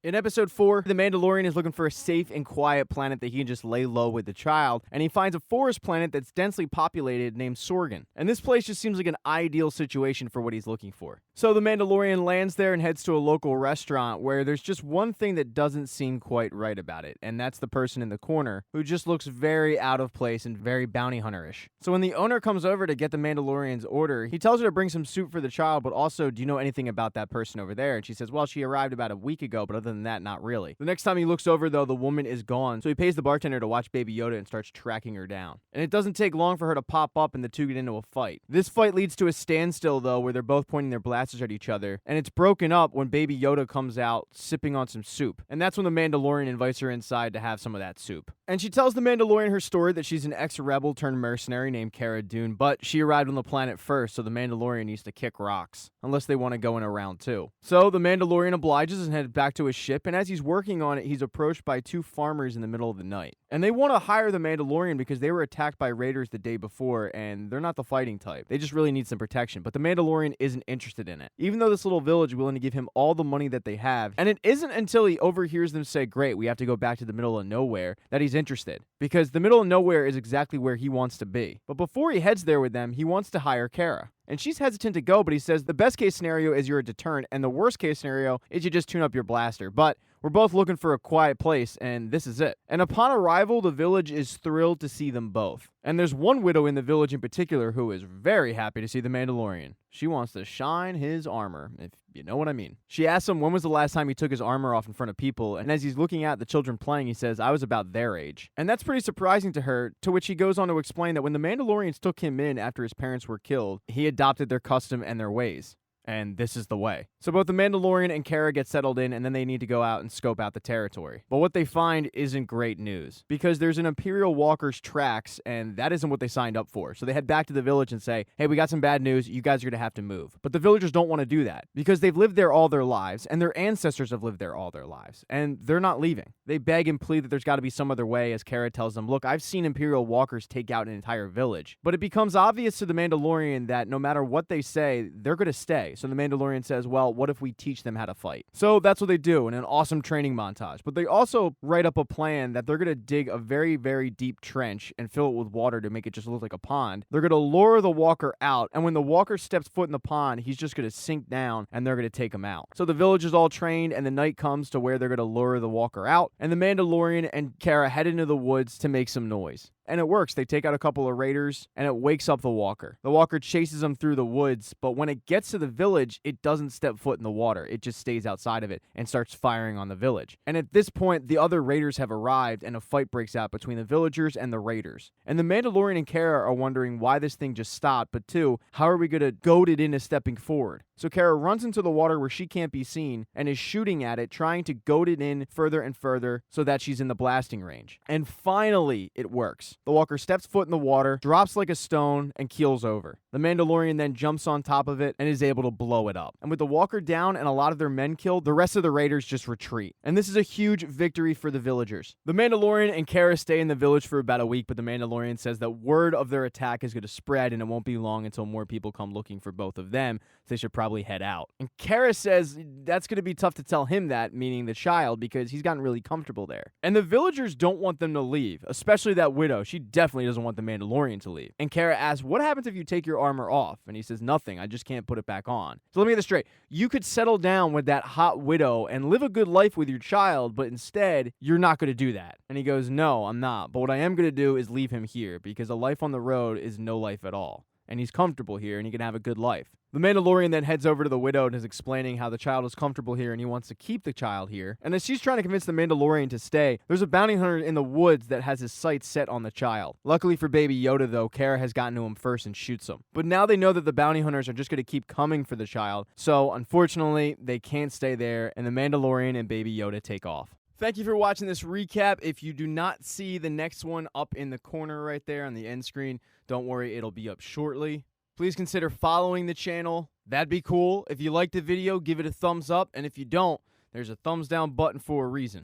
In episode 4, the Mandalorian is looking for a safe and quiet planet that he can just lay low with the child, and he finds a forest planet that's densely populated named Sorgan. And this place just seems like an ideal situation for what he's looking for. So the Mandalorian lands there and heads to a local restaurant where there's just one thing that doesn't seem quite right about it, and that's the person in the corner who just looks very out of place and very bounty hunterish. So when the owner comes over to get the Mandalorian's order, he tells her to bring some soup for the child, but also, do you know anything about that person over there? And she says, well, she arrived about a week ago, but other than that, not really. The next time he looks over, though, the woman is gone, so he pays the bartender to watch Baby Yoda and starts tracking her down. And it doesn't take long for her to pop up and the two get into a fight. This fight leads to a standstill, though, where they're both pointing their blasters at each other, and it's broken up when Baby Yoda comes out sipping on some soup. And that's when the Mandalorian invites her inside to have some of that soup. And she tells the Mandalorian her story that she's an ex-rebel turned mercenary named Cara Dune, but she arrived on the planet first, so the Mandalorian needs to kick rocks, unless they want to go in a round 2. So the Mandalorian obliges and heads back to his ship, and as he's working on it, he's approached by 2 farmers in the middle of the night. And they want to hire the Mandalorian because they were attacked by raiders the day before, and they're not the fighting type. They just really need some protection, but the Mandalorian isn't interested in it, even though this little village is willing to give him all the money that they have. And it isn't until he overhears them say, great, we have to go back to the middle of nowhere, that he's interested, because the middle of nowhere is exactly where he wants to be. But before he heads there with them, he wants to hire Cara. And she's hesitant to go, but he says the best case scenario is you're a deterrent, and the worst case scenario is you just tune up your blaster. But we're both looking for a quiet place, and this is it. And upon arrival, the village is thrilled to see them both. And there's one widow in the village in particular who is very happy to see the Mandalorian. She wants to shine his armor, if you know what I mean. She asks him when was the last time he took his armor off in front of people, and as he's looking at the children playing, he says, I was about their age. And that's pretty surprising to her, to which he goes on to explain that when the Mandalorians took him in after his parents were killed, he adopted their custom and their ways. And this is the way. So both the Mandalorian and Cara get settled in, and then they need to go out and scope out the territory. But what they find isn't great news, because there's an Imperial Walker's tracks, and that isn't what they signed up for. So they head back to the village and say, hey, we got some bad news, you guys are going to have to move. But the villagers don't want to do that, because they've lived there all their lives, and their ancestors have lived there all their lives, and they're not leaving. They beg and plead that there's got to be some other way, as Cara tells them, look, I've seen Imperial Walkers take out an entire village. But it becomes obvious to the Mandalorian that no matter what they say, they're going to stay. So the Mandalorian says, well, what if we teach them how to fight? So that's what they do in an awesome training montage. But they also write up a plan that they're going to dig a very, very deep trench and fill it with water to make it just look like a pond. They're going to lure the walker out, and when the walker steps foot in the pond, he's just going to sink down, and they're going to take him out. So the village is all trained, and the night comes to where they're going to lure the walker out, and the Mandalorian and Cara head into the woods to make some noise. And it works. They take out a couple of raiders, and it wakes up the walker. The walker chases them through the woods, but when it gets to the village, it doesn't step foot in the water. It just stays outside of it and starts firing on the village. And at this point, the other raiders have arrived, and a fight breaks out between the villagers and the raiders. And the Mandalorian and Cara are wondering why this thing just stopped, but two, how are we going to goad it into stepping forward? So Cara runs into the water where she can't be seen and is shooting at it, trying to goad it in further and further so that she's in the blasting range. And finally, it works. The walker steps foot in the water, drops like a stone, and keels over. The Mandalorian then jumps on top of it and is able to blow it up. And with the walker down and a lot of their men killed, the rest of the raiders just retreat. And this is a huge victory for the villagers. The Mandalorian and Cara stay in the village for about a week, but the Mandalorian says that word of their attack is going to spread, and it won't be long until more people come looking for both of them, so they should probably head out. And Cara says that's going to be tough to tell him that, meaning the child, because he's gotten really comfortable there. And the villagers don't want them to leave, especially that widow. She definitely doesn't want the Mandalorian to leave. And Cara asks, what happens if you take your armor off? And he says, nothing. I just can't put it back on. So let me get this straight. You could settle down with that hot widow and live a good life with your child, but instead, you're not going to do that. And he goes, no, I'm not. But what I am going to do is leave him here, because a life on the road is no life at all. And he's comfortable here, and he can have a good life. The Mandalorian then heads over to the widow and is explaining how the child is comfortable here and he wants to keep the child here. And as she's trying to convince the Mandalorian to stay, there's a bounty hunter in the woods that has his sights set on the child. Luckily for Baby Yoda, though, Cara has gotten to him first and shoots him. But now they know that the bounty hunters are just going to keep coming for the child, so unfortunately, they can't stay there, and the Mandalorian and Baby Yoda take off. Thank you for watching this recap. If you do not see the next one up in the corner right there on the end screen, don't worry, it'll be up shortly. Please consider following the channel. That'd be cool. If you liked the video, give it a thumbs up. And if you don't, there's a thumbs down button for a reason.